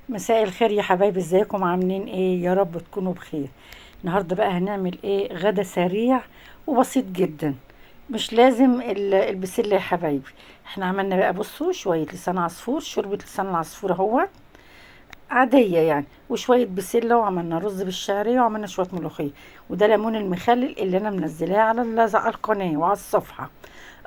مساء الخير يا حبايبي، ازيكم؟ عاملين ايه؟ يا رب تكونوا بخير. النهارده بقى هنعمل ايه؟ غدا سريع وبسيط جدا. مش لازم البسله يا حبايبي. احنا عملنا بقى، بصوا، شويه لسان عصفور، شوربه لسان العصفور اهوت، عاديه يعني، وشويه بسله، وعملنا رز بالشعريه، وعملنا شويه ملوخيه، وده ليمون المخلل اللي انا منزلاه على على القناه وعلى الصفحه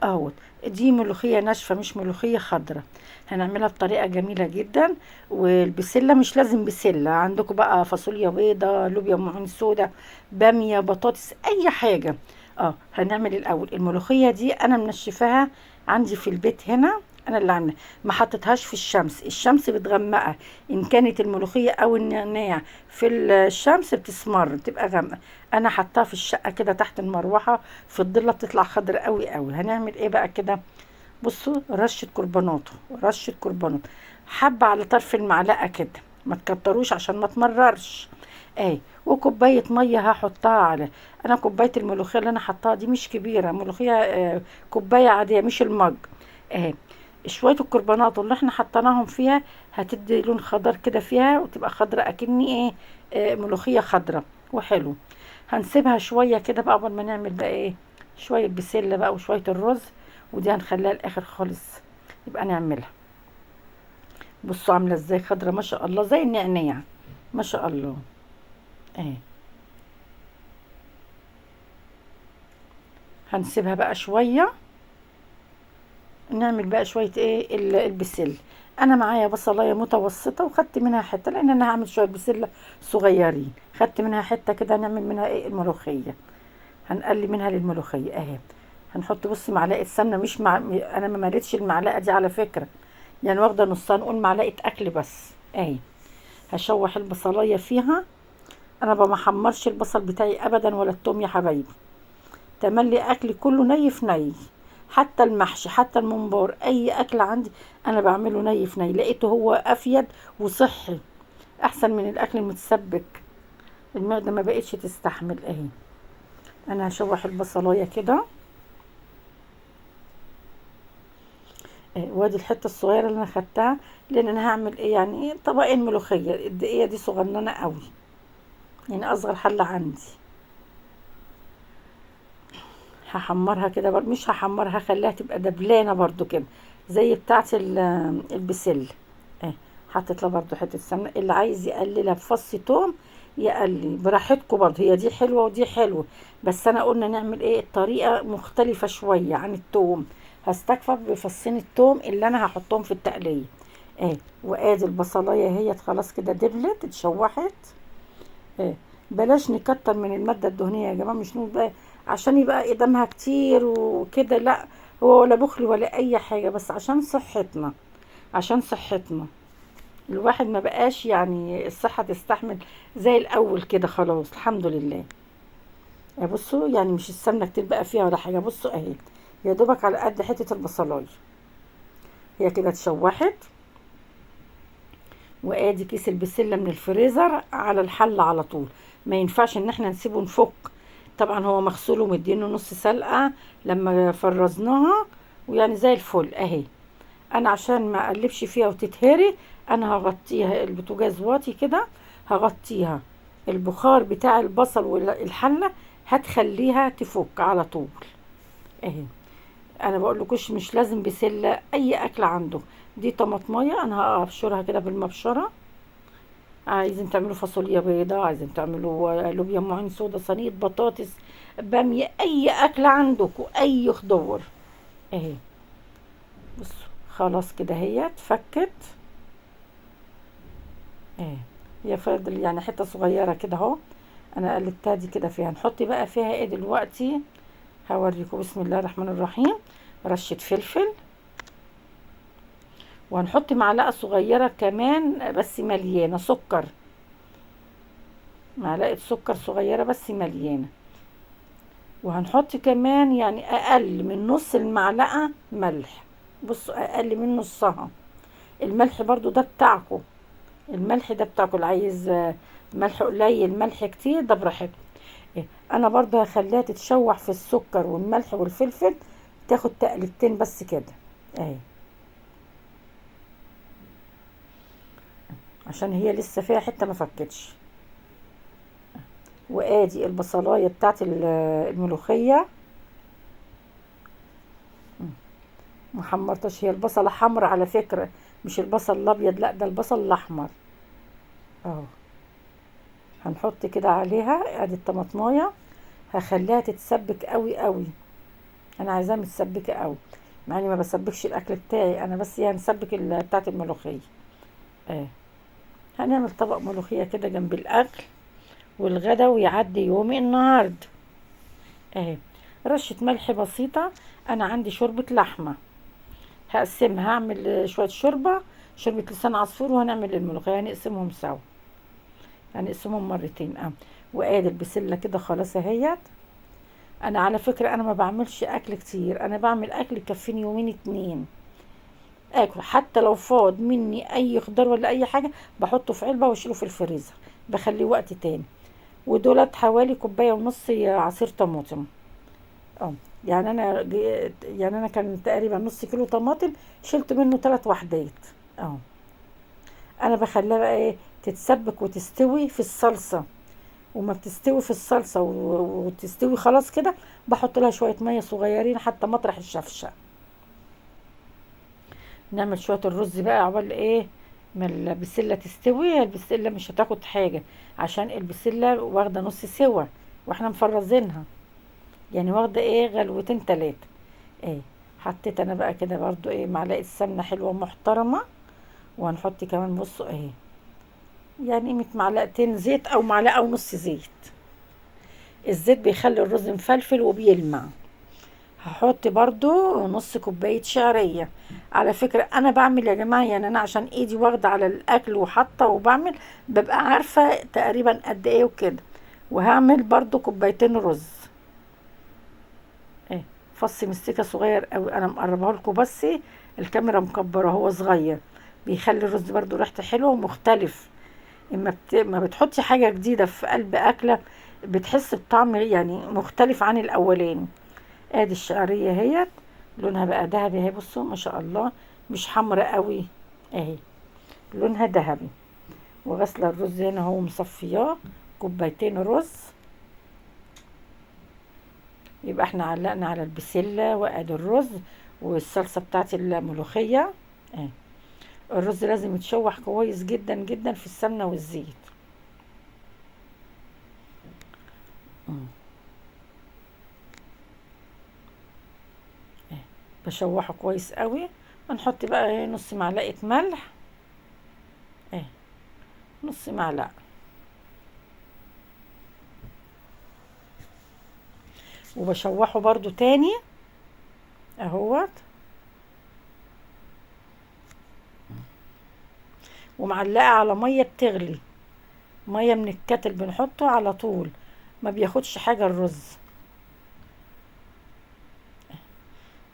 اهوت. دي ملوخيه ناشفه، مش ملوخيه خضراء. هنعملها بطريقه جميله جدا. والبسله مش لازم بسله، عندكم بقى فاصوليا بيضه، لوبيا معين سودا، باميه، بطاطس، اي حاجه. هنعمل الاول الملوخيه دي، انا منشفاها عندي في البيت هنا. انا اللي عامله، ما حطيتهاش في الشمس، الشمس بتغمقها. ان كانت الملوخيه او النعناع في الشمس بتسمر، بتبقى غامقه. انا حطاها في الشقه كده تحت المروحه في الضله، بتطلع خضر قوي قوي. هنعمل ايه بقى كده؟ بصوا، رشه كربونات، رشه كربونات، حبه على طرف المعلقه كده، ما تكتروش عشان ما تمررش. وكوبايه ميه هحطها على، انا كوبايه الملوخيه اللي انا حطاها دي مش كبيره، ملوخيه كوبايه عاديه مش المج. اهي شويه الكربونات اللي احنا حطيناهم فيها هتدي لون خضر كده فيها، وتبقى خضرة اكني ايه، ملوخيه خضرة وحلو. هنسيبها شويه كده بقى قبل ما نعمل بقى ايه، شويه بسله بقى وشويه الرز، ودي هنخليها الاخر خالص يبقى نعملها. بصوا عامله ازاي خضرة، ما شاء الله، زي النعناع، ما شاء الله. اهي هنسيبها بقى شويه، نعمل بقى شويه ايه البسله. انا معايا بصلايه متوسطه وخدت منها حته، لان انا هعمل شويه بسله صغيرين، خدت منها حته كده نعمل منها ايه الملوخيه. هنقلي منها للملوخيه اهي. هنحط بص معلقه سمنه، مش انا ما مليتش المعلقه دي على فكره، يعني واخده نصها، نقول معلقه اكل بس اهي. هشوح البصلايه فيها. انا ما بحمرش البصل بتاعي ابدا ولا التوم يا حبايبي، تملي اكلي كله ني في ني. حتى المحشي، حتى الممبار، اي اكل عندي انا بعمله ني في ني، لقيته هو افيد وصحي، احسن من الاكل المتسبك. المعده ما بقتش تستحمل اهي. انا هشوح البصلايه كده. وادي الحته الصغيره اللي انا خدتها، لان انا هعمل ايه يعني، ايه، طبقين ملوخيه، الدقيقه دي صغننه قوي، يعني اصغر حله عندي. هحمرها كده برضه، مش هحمرها، هخليها تبقى دبلانه برضه كده، زي بتاعه البسله. اه حطيت لها برضه حته سمنه، اللي عايز يقللها بفص توم يقلي براحتكم برضه، هي دي حلوه ودي حلوه، بس انا قلنا نعمل ايه الطريقه مختلفه شويه عن التوم. هستكفى بفصين التوم اللي انا هحطهم في التقليه. وادي البصلايه هي خلاص كده دبلت اتشوحت. اه بلاش نكتر من المادة الدهنية يا جماعة، مش نقول بقى عشان يبقى قدامها كتير وكده، لا، هو ولا بخل ولا اي حاجة، بس عشان صحتنا، عشان صحتنا. الواحد ما بقاش يعني الصحة تستحمل زي الاول كده، خلاص الحمد لله. بصوا يعني مش السمنة كتير بقى فيها ولا حاجة، بصوا اهي، يا دوبك على قد حتة البصلاية، هي كده اتشوحت. وادي كيس البسله من الفريزر على الحل على طول، ما ينفعش ان احنا نسيبه نفك. طبعا هو مغسول ومدينه نص سلقه لما فرزناها، ويعني زي الفل اهي. انا عشان ما اقلبش فيها وتتهري، انا هغطيها البوتاجاز واطي كده، هغطيها. البخار بتاع البصل والحله هتخليها تفك على طول اهي. انا بقول لكوش مش لازم بسله، اي اكل عنده. دي طماطميه انا هبشرها كده بالمبشره. عايزين تعملوا فاصوليا بيضاء، عايزين تعملوا لوبيا معين سودا، صينية بطاطس، بامية، أي أكل عندكم، أي خضار أهي. بصوا خلاص كده هي اتفكت أهي. هي فاضل يعني حتة صغيرة كده أهو، أنا قلبتها دي كده فيها. نحط بقى فيها إيه دلوقتي؟ هوريكم، بسم الله الرحمن الرحيم. رشة فلفل، وهنحط معلقة صغيرة كمان بس مليانة سكر، معلقة سكر صغيرة بس مليانة. وهنحط كمان يعني اقل من نص المعلقه ملح، بصوا اقل من نصها. الملح برضو ده بتاعكم، الملح ده بتاعكم، اللي عايز ملح قليل ملح كتير ده براحتكم. انا برضو هخليها تتشوح في السكر والملح والفلفل، تاخد تقلبتين بس كده اهي. عشان هي لسه فيها حته ما فكتش. وادي البصلايه بتاعت الملوخيه محمرتش. هي البصله حمرا على فكره، مش البصل الابيض، لا ده البصل الاحمر اهو. هنحط كده عليها ادي الطماطمايه، هخليها تتسبك قوي قوي. انا عايزاها متسبكه قوي، مع اني ما بسبكش الاكل بتاعي انا، بس يعني نسبك بتاعت الملوخيه. اه هنعمل طبق ملوخيه كده جنب الاكل والغدا، ويعدي يومي النهارده. اهي رشه ملح بسيطه. انا عندي شوربه لحمه، هقسمها، هعمل شويه شوربه لسان عصفور، وهنعمل الملوخيه، هنقسمهم سوا، هنقسمهم مرتين. وادي البسله كده خلاص اهيت. انا على فكره انا ما بعملش اكل كتير، انا بعمل اكل يكفيني يومين اتنين اكل. حتى لو فاض مني اي خضار ولا اي حاجه بحطه في علبه واشيله في الفريزر، بخليه وقت تاني. ودولت حوالي كوبايه ونص عصير طماطم. اه يعني انا كان تقريبا نص كيلو طماطم، شلت منه 3 وحدات. اه انا بخليها بقى ايه، تتسبك وتستوي في الصلصه. وما بتستوي في الصلصه وتستوي خلاص كده، بحط لها شويه ميه صغيرين حتى مطرح الشفشه. نعمل شويه الرز بقى عقبال ايه ما البسله تستوي. البسله مش هتاخد حاجه، عشان البسله واخده نص سوا واحنا مفرزينها، يعني واخده ايه غلوتين تلاتة. ايه حطيت انا بقى كده برضو ايه معلقه سمنه حلوه محترمه، وهنحط كمان بصوا اهي يعني قيمه معلقتين زيت او معلقه ونص زيت. الزيت بيخلي الرز مفلفل وبيلمع. هحط برضو نص كوباية شعرية. على فكرة انا بعمل يا جماعة، يعني انا عشان ايدي واخدة على الاكل وحاطة وبعمل، ببقى عارفة تقريبا قد ايه وكده. وهعمل برضو كوبايتين رز. ايه فص مستكة صغير قوي، انا مقربه لكم بس الكاميرا مكبرة، هو صغير بيخلي الرز برضو ريحته حلوة ومختلف. ما بتحطي حاجة جديدة في قلب اكلة بتحس بطعم يعني مختلف عن الاولاني. ادي الشعريه اهيت، لونها بقى ذهبي اهي، بصوا ما شاء الله، مش حمراء قوي اهي، لونها ذهبي. وغسله الرز هنا اهو مصفياه، كوبايتين رز. يبقى احنا علقنا على البسله وادي الرز والصلصه بتاعت الملوخيه اهي. الرز لازم يتشوح كويس جدا جدا في السمنه والزيت. مم. اهي. بشوحه كويس قوي. ونحط بقى ايه نص معلقه ملح اهي، نص معلقه. وبشوحه برضو تاني اهوت. ومعلقه على ميه بتغلي، ميه من الكتل بنحطه على طول، ما بياخدش حاجه الرز.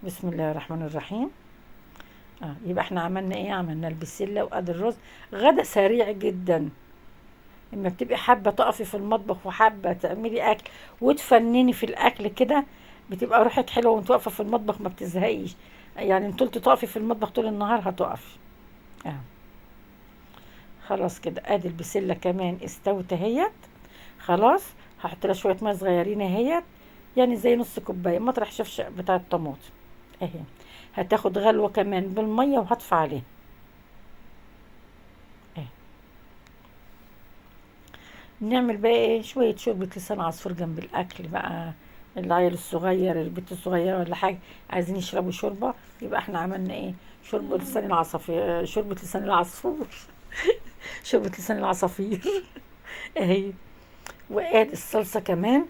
بسم الله الرحمن الرحيم. يبقى احنا عملنا ايه، عملنا البسله وادي الرز. غدا سريع جدا. اما بتبقي حابه تقفي في المطبخ وحابه تعملي اكل وتفنني في الاكل كده، بتبقى روحك حلوه وانت واقفه في المطبخ ما بتزهقيش. يعني انت قلت تقفي في المطبخ طول النهار هتقفي. اه خلاص كده ادي البسله كمان استوت اهيت. خلاص هحط لها شويه ميه صغيرين اهيت، يعني زي نص كوبايه مطرح شفشق بتاع الطماطم اهي. هتاخد غلوه كمان بالميه وهطفي عليها اهي. نعمل بقى ايه شويه شوربه لسان عصفور جنب الاكل بقى. العيل الصغير البنت الصغيره ولا حاجه عايزين يشربوا شوربه، يبقى احنا عملنا ايه شوربه لسان العصافير، شوربه لسان العصفور شوربه لسان العصافير اهي. وادي الصلصه كمان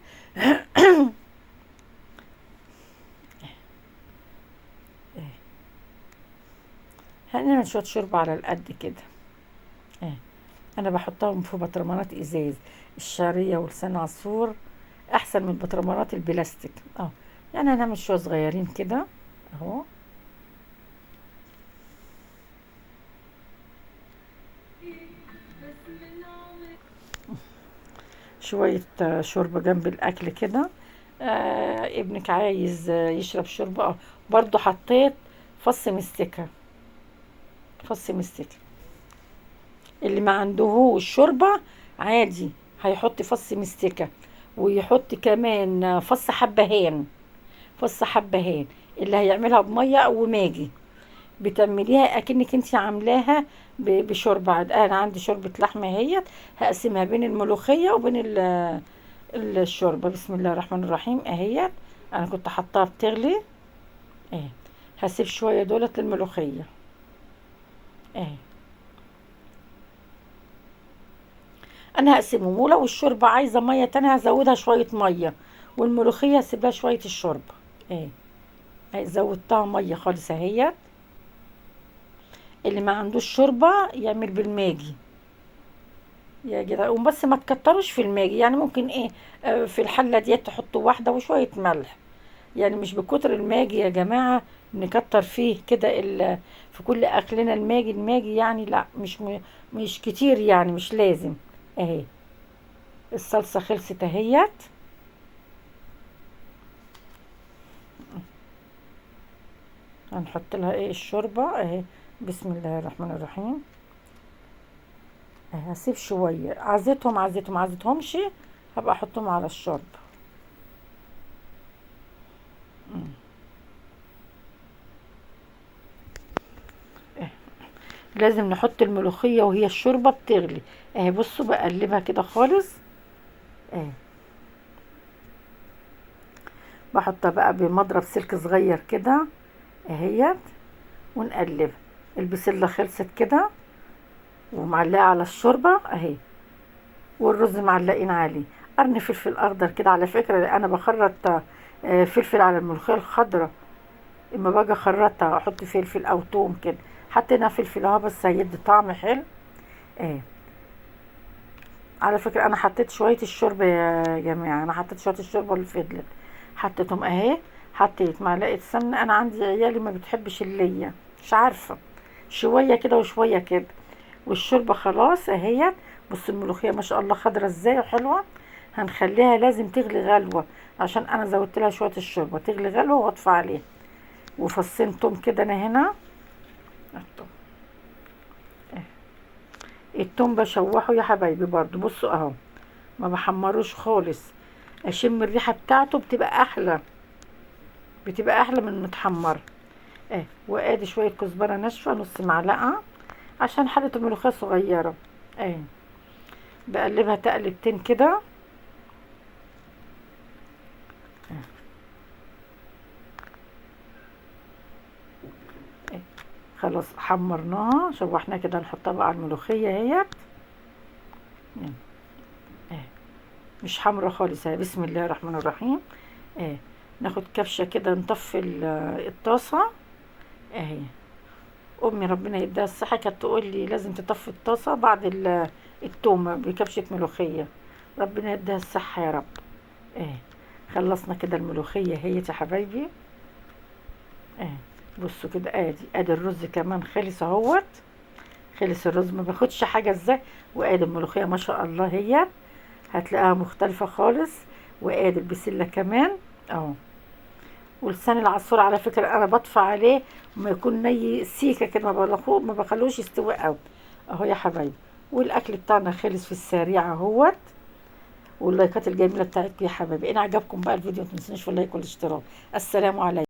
هنعمل شويه شوربه على القد كده اهي. انا بحطهم في بطرمانات ازاز. الشعريه ولسان عصفور احسن من البطرمانات البلاستيك. يعني هنعمل شويه صغيرين كده اهو. شويه شوربه جنب الاكل كده. ابنك عايز يشرب شوربه برضو حطيت فص مستكه، فص مستكه اللي ما عندهوش شوربه عادي هيحط فص مستكه، ويحط كمان فص حبهان. فص حبهان اللي هيعملها بميه او ماجي، بتعمليها اكنك انت عاملاها بشوربه. انا عندي شوربه لحمه اهيت، هقسمها بين الملوخيه وبين الشوربه. بسم الله الرحمن الرحيم اهيت. انا كنت حطاها بتغلي اهي. هسيب شويه دولت للملوخيه اهي. انا هقسمهم، ولو الشوربه عايزه ميه تانية هزودها شويه ميه، والملوخيه هسيبها شويه الشوربه اهي. اهي زودتها ميه خالص اهيت. اللي ما عندوش شوربه يعمل بالماجي يا جدع، وبس ما تكتروش في الماجي. يعني ممكن ايه، في الحله ديت تحطوا واحده وشويه ملح، يعني مش بكتر الماجي يا جماعه نكتر فيه كده في كل اكلنا الماجي. الماجي يعني لا، مش كتير يعني، مش لازم. اهي الصلصه خلصت اهيت. هنحط لها ايه الشوربه اهي. بسم الله الرحمن الرحيم اهي. هسيب شويه، عزيتهمش هبقى احطهم على الشوربه. لازم نحط الملوخية وهي الشوربة بتغلي اهي. بصوا بقلبها كده خالص اهي. بحطها بقى بمضرب سلك صغير كده اهيت، ونقلبها. البسلة خلصت كده ومعلقة على الشوربة اهي، والرز معلقين عليه. قرن فلفل اخضر كده. على فكرة انا بخرط فلفل على الملوخية الخضراء. اما باجي اخرطها احط فلفل او توم كده. حطينا فلفل اهو بس هيدي طعم حلو اهي. على فكرة انا حطيت شوية الشوربة يا جماعة، انا حطيت شوية الشوربة اللي فضلت حطيتهم اهي. حطيت معلقة سمنة. انا عندي عيالي ما بتحبش اللية، مش عارفة، شوية كده وشوية كده. والشوربة خلاص اهيت. بص الملوخية ما شاء الله خضرة ازاي وحلوة. هنخليها لازم تغلي غلوة، عشان انا زودت لها شوية الشوربة تغلي غلوة واطفي عليها. وفصين توم كده انا هنا. التوم بشوحه يا حبايبي برضو، بصوا اهو، ما بحمروش خالص. اشم الريحه بتاعته بتبقى احلى، بتبقى احلى من المتحمر اه. وادي شويه كزبره ناشفه نص معلقه عشان حله الملوخيه صغيره اه. بقلبها تقلبتين كده اه. خلاص حمرناها شوحناها كده. نحطها بقى على الملوخيه اهيت اه. مش حمرا خالص اهي. بسم الله الرحمن الرحيم اه. ناخد كبشه كده نطفي الطاسه اهي. امي ربنا يديها الصحه كانت تقول لي لازم تطفي الطاسه بعد التومه بكبشه ملوخيه. ربنا يديها الصحه يا رب ايه. خلصنا كده الملوخيه هي يا حبايبي ايه. بصوا كده ادي الرز كمان خلص اهوت. خلص الرز ما باخدش حاجه ازاي. وادي الملوخيه ما شاء الله هي هتلاقيها مختلفه خالص. وادي البسله كمان اهو. ولسان العصفور على فكرة أنا بطفى عليه وما يكون ني سيكة كده، ما بخلوش يستوي أوي أهو يا حبايبي. والأكل بتاعنا خلص في السريع أهوت. واللايكات الجميلة بتاعتكم يا حبايبي. إن عجبكم بقى الفيديو متنسونيش في اللايك والاشتراك. السلام عليكم.